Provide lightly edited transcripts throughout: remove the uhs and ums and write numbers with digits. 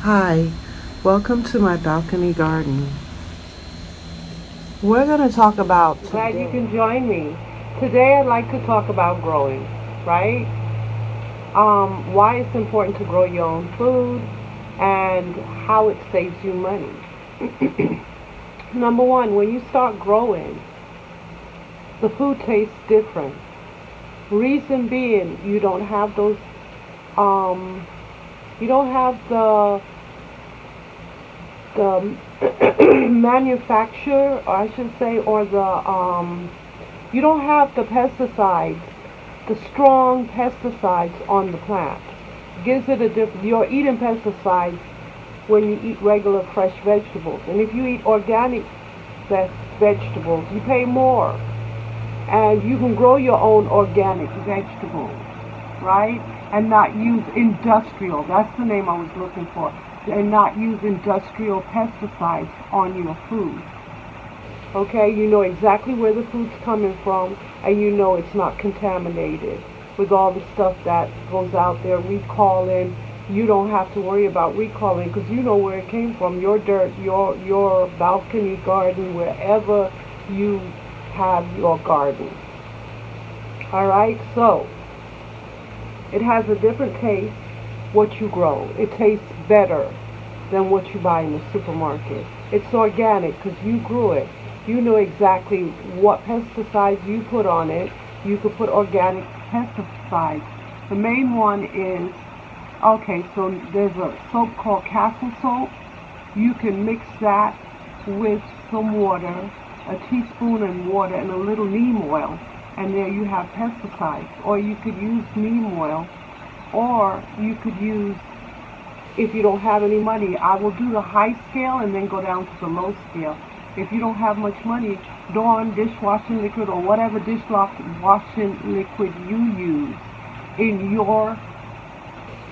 Hi, welcome to my balcony garden. We're going to talk about Glad you today. can join me. Today I'd like to talk about growing, right? Why it's important to grow your own food and how it saves you money. Number one, when you start growing, the food tastes different. Reason being, um, you don't have the manufacturer, or I should say, or you don't have the pesticides, the strong pesticides on the plant. Gives it a different. You're eating pesticides when you eat regular fresh vegetables, and if you eat organic vegetables, you pay more, and you can grow your own organic vegetables, right? And not use industrial. That's the name I was looking for. And not use industrial pesticides on your food. Okay, you know exactly where the food's coming from, and you know it's not contaminated with all the stuff that goes out there recalling. You don't have to worry about recalling because you know where it came from. Your dirt, your balcony garden, wherever you have your garden. All right, so it has a different taste. What you grow, it tastes better than what you buy in the supermarket. It's organic because you grew it. You know exactly what pesticides you put on it. You could put organic pesticides. The main one is, okay, so there's a soap called Castle soap. You can mix that with some water, a teaspoon and water and a little neem oil, and there you have pesticides. Or you could use neem oil, or you could use, if you don't have any money, I will do the high scale and then go down to the low scale. If you don't have much money, Dawn dishwashing liquid or whatever dishwashing liquid you use in your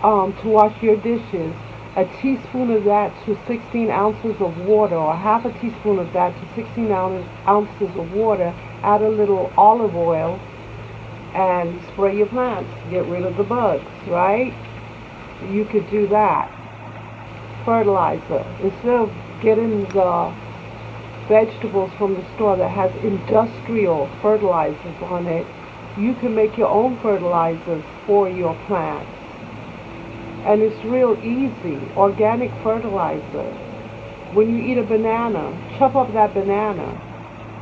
to wash your dishes, a teaspoon of that to 16 ounces of water, or half a teaspoon of that to 16 ounces of water. Add a little olive oil and spray your plants. Get rid of the bugs, right? You could do that. Fertilizer. Instead of getting the vegetables from the store that has industrial fertilizers on it, you can make your own fertilizers for your plants. And it's real easy. Organic fertilizer. When you eat a banana, chop up that banana,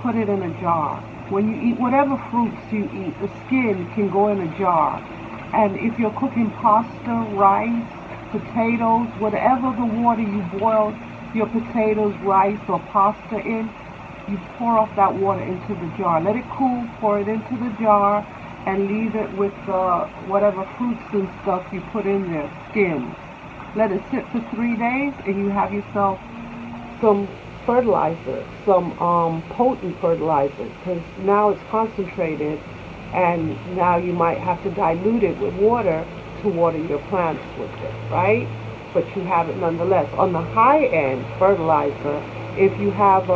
put it in a jar. When you eat whatever fruits you eat, the skin can go in a jar. And if you're cooking pasta, rice, potatoes, whatever the water you boil your potatoes, rice, or pasta in, you pour off that water into the jar. Let it cool, pour it into the jar, and leave it with whatever fruits and stuff you put in there, skins. Let it sit for 3 days, and you have yourself some fertilizer, some potent fertilizer, because now it's concentrated, and now you might have to dilute it with water to water your plants with it, right? But you have it nonetheless. On the high end fertilizer, if you have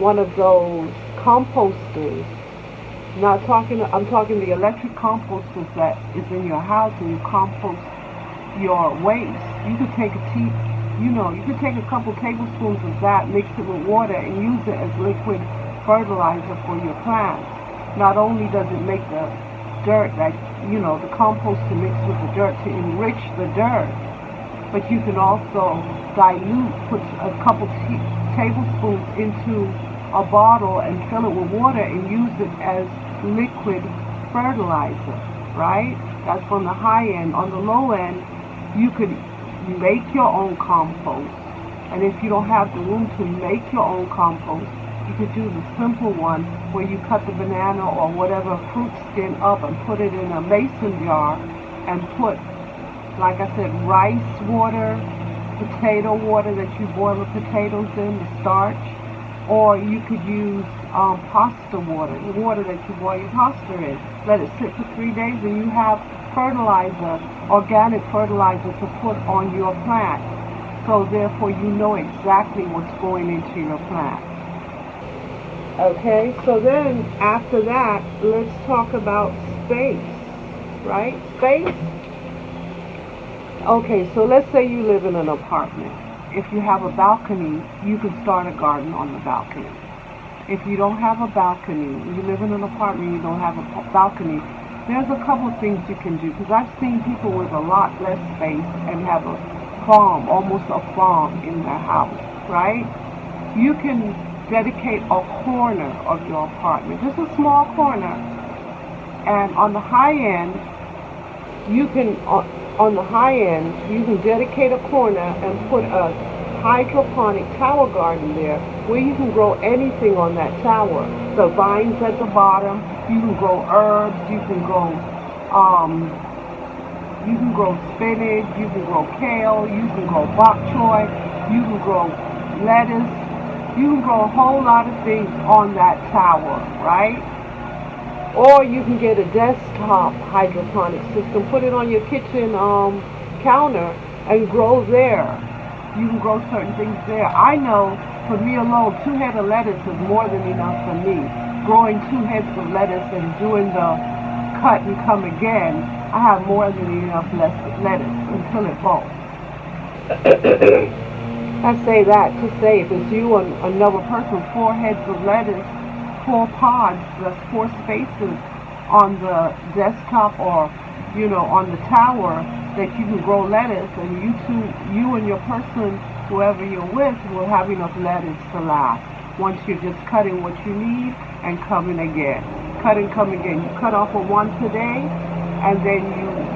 one of those composters, I'm talking the electric composters that is in your house, and you compost your waste. You could take you could take a couple tablespoons of that, mix it with water, and use it as liquid fertilizer for your plants. Not only does it make the dirt the compost to mix with the dirt to enrich the dirt, but you can also put a couple tablespoons into a bottle and fill it with water and use it as liquid fertilizer, right? That's from the high end. On the low end, you could make your own compost. And if you don't have the room to make your own compost, you could do the simple one where you cut the banana or whatever fruit skin up and put it in a mason jar and put, like I said, rice water, potato water that you boil the potatoes in, the starch, or you could use pasta water, the water that you boil your pasta in. Let it sit for 3 days, and you have fertilizer, organic fertilizer to put on your plant. So therefore you know exactly what's going into your plant. Okay, so then after that, let's talk about space, right? Space, Okay, so let's say you live in an apartment. If you have a balcony, you can start a garden on the balcony. If you don't have a balcony, you live in an apartment, you don't have a balcony, there's a couple of things you can do. Because I've seen people with a lot less space and have a farm, almost a farm in their house, right? You can dedicate a corner of your apartment, just a small corner, and on the high end, you can on the high end you can dedicate a corner and put a hydroponic tower garden there where you can grow anything on that tower. The vines at the bottom, you can grow herbs, um, you can grow spinach, you can grow kale, you can grow bok choy, you can grow lettuce, you can grow a whole lot of things on that tower, right? Or you can get a desktop hydroponic system, put it on your kitchen counter and grow there. You can grow certain things there. I know for me alone, 2 heads of lettuce is more than enough for me. Growing 2 heads of lettuce and doing the cut and come again, I have more than enough lettuce until it bulks. I say that to say if it's you and another person, 4 heads of lettuce, 4 pods, that's 4 spaces on the desktop or, on the tower that you can grow lettuce, and you and your person, whoever you're with, will have enough lettuce to last. Once you're just cutting what you need and coming again. Cut and come again. You cut off of one today, and then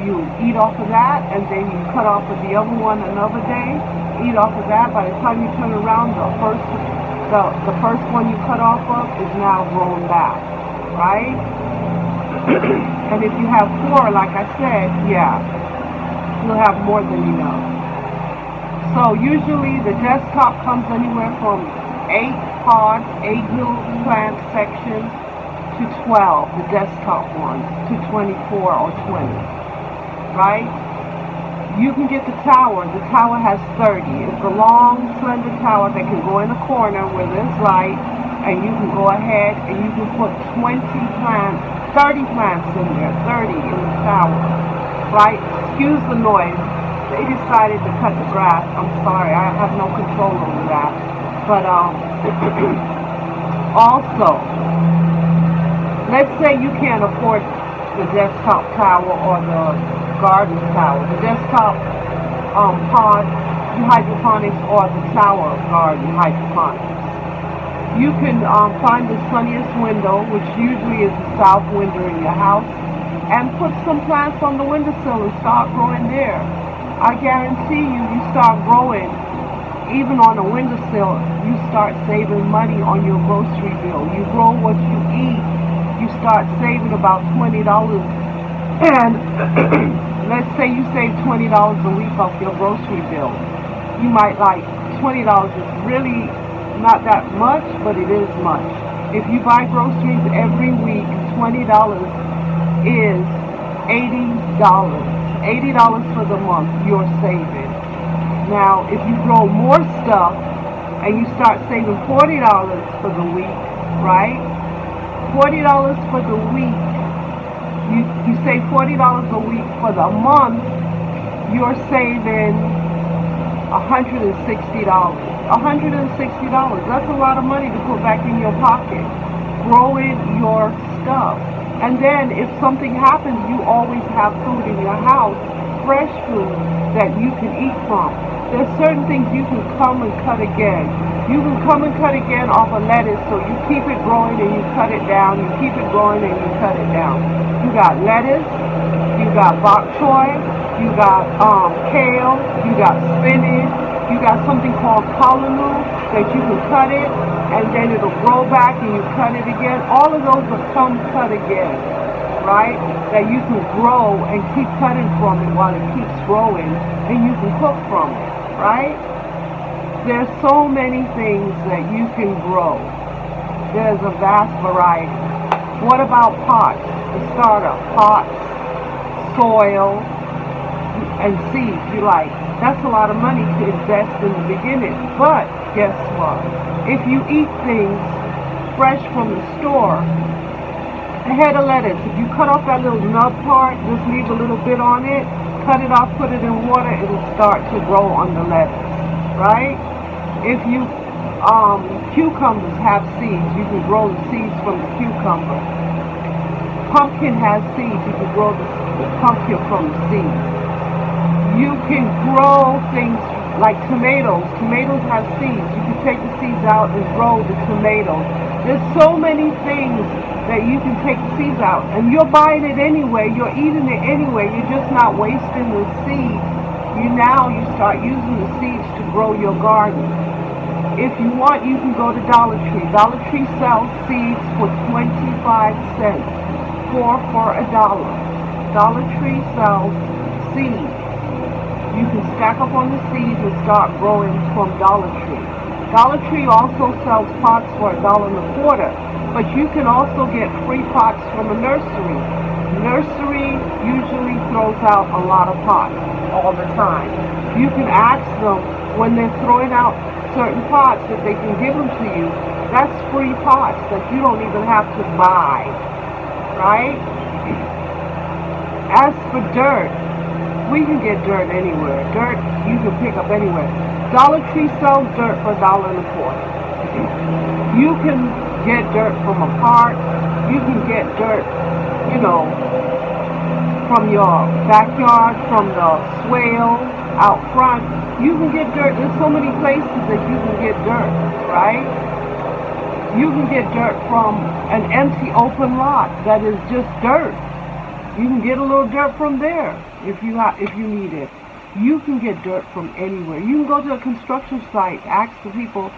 you eat off of that, and then you cut off of the other one another day, eat off of that. By the time you turn around, the first one you cut off of is now grown back, right? And if you have 4, like I said, yeah, you'll have more than enough. So usually the desktop comes anywhere from 8 pods, 8 little plant sections, to 12, the desktop ones, to 24 or 20, right? You can get the tower. The tower has 30. It's a long, slender tower that can go in a corner where there's light, and you can go ahead and you can put 20 plants, 30 plants in there, 30 in the tower, right? Excuse the noise. They decided to cut the grass. I'm sorry, I have no control over that. But also, let's say you can't afford the desktop tower or the garden tower, the desktop pod hydroponics or the tower garden hydroponics. You can find the sunniest window, which usually is the south window in your house, and put some plants on the windowsill and start growing there. I guarantee you start growing, even on a windowsill, you start saving money on your grocery bill. You grow what you eat, you start saving about $20. And let's say you save $20 a week off your grocery bill. You might like $20 is really not that much, but it is much. If you buy groceries every week, $20 is $80. $80 for the month you're saving. Now, if you grow more stuff and you start saving $40 for the week, right? $40 for the week. You save $40 a week for the month, you're saving $160. $160. That's a lot of money to put back in your pocket. Growing your stuff. And then if something happens, you always have food in your house, fresh food that you can eat from. There's certain things you can come and cut again. You can come and cut again off of lettuce, so you keep it growing and you cut it down. You keep it growing and you cut it down. You got lettuce, you got bok choy, you got kale, you got spinach, you got something called callaloo that you can cut it and then it'll grow back and you cut it again. All of those will come cut again, right? That you can grow and keep cutting from it while it keeps growing and you can cook from it, right? There's so many things that you can grow. There's a vast variety. What about pots? The startup pots, soil, and seeds. You're like, that's a lot of money to invest in the beginning. But guess what? If you eat things fresh from the store, a head of lettuce, if you cut off that little nub part, just leave a little bit on it, cut it off, put it in water, it'll start to grow on the lettuce, right? If you cucumbers have seeds, you can grow the seeds from the cucumber. Pumpkin has seeds, you can grow the pumpkin from the seeds. You can grow things like tomatoes. Tomatoes have seeds. You can take the seeds out and grow the tomatoes. There's so many things that you can take the seeds out. And you're buying it anyway. You're eating it anyway. You're just not wasting the seeds. You start using the seeds to grow your garden. If you want, you can go to Dollar Tree. Dollar Tree sells seeds for 25 cents. 4 for $1. Dollar Tree sells seeds. You can stack up on the seeds and start growing from Dollar Tree. Dollar Tree also sells pots for $1.25, but you can also get free pots from a nursery. Nursery usually throws out a lot of pots all the time. You can ask them when they're throwing out certain pots if they can give them to you. That's free pots that you don't even have to buy, right? As for dirt, we can get dirt anywhere. Dirt you can pick up anywhere. Dollar Tree sells dirt for $1.25. You can get dirt from a park. You can get dirt, from your backyard, from the swale out front. You can get dirt. There's so many places that you can get dirt, right? You can get dirt from an empty open lot that is just dirt. You can get a little dirt from there if you need it. You can get dirt from anywhere. You can go to a construction site, ask the people,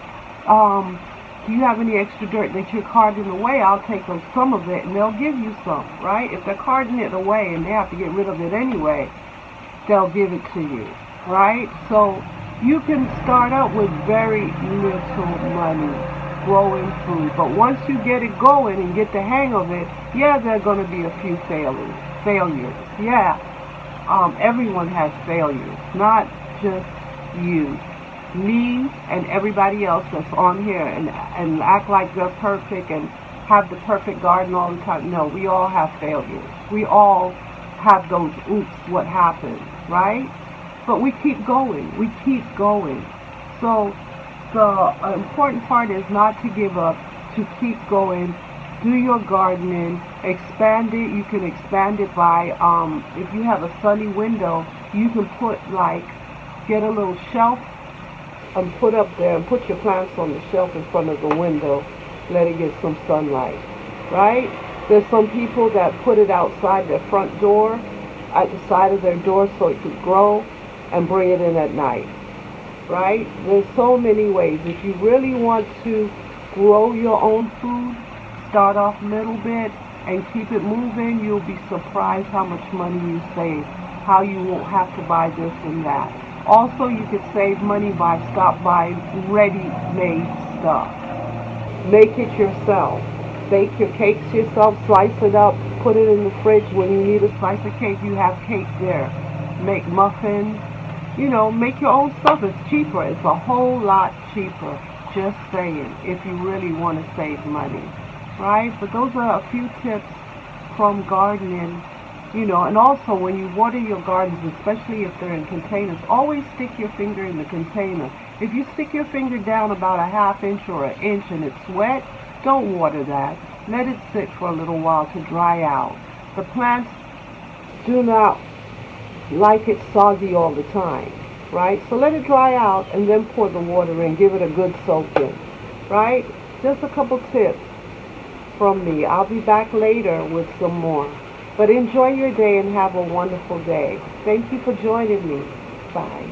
do you have any extra dirt that you're carting away? I'll take some of it, and they'll give you some, right? If they're carting it away and they have to get rid of it anyway, they'll give it to you, right? So you can start out with very little money growing food, but once you get it going and get the hang of it, yeah, there are going to be a few failures. Yeah, everyone has failures, not just you. Me and everybody else that's on here and act like they're perfect and have the perfect garden all the time. No, we all have failures. We all have those oops, what happened, right? But we keep going. We keep going. So the important part is not to give up, to keep going. Do your gardening, expand it. You can expand it by, if you have a sunny window, you can get a little shelf and put up there and put your plants on the shelf in front of the window. Let it get some sunlight, right? There's some people that put it outside their front door, at the side of their door so it could grow, and bring it in at night, right? There's so many ways. If you really want to grow your own food, start off a little bit and keep it moving. You'll be surprised how much money you save, how you won't have to buy this and that. Also, you could save money by stop buying ready-made stuff. Make it yourself. Bake your cakes yourself, slice it up, put it in the fridge. When you need a slice of cake, you have cake there. Make muffins. Make your own stuff. It's cheaper. It's a whole lot cheaper. Just saying, if you really want to save money, right? But those are a few tips from gardening. And also when you water your gardens, especially if they're in containers, always stick your finger in the container. If you stick your finger down about a half inch or an inch and it's wet, don't water that. Let it sit for a little while to dry out. The plants do not like it soggy all the time, right? So let it dry out and then pour the water in. Give it a good soak in, right? Just a couple tips from me. I'll be back later with some more. But enjoy your day and have a wonderful day. Thank you for joining me. Bye.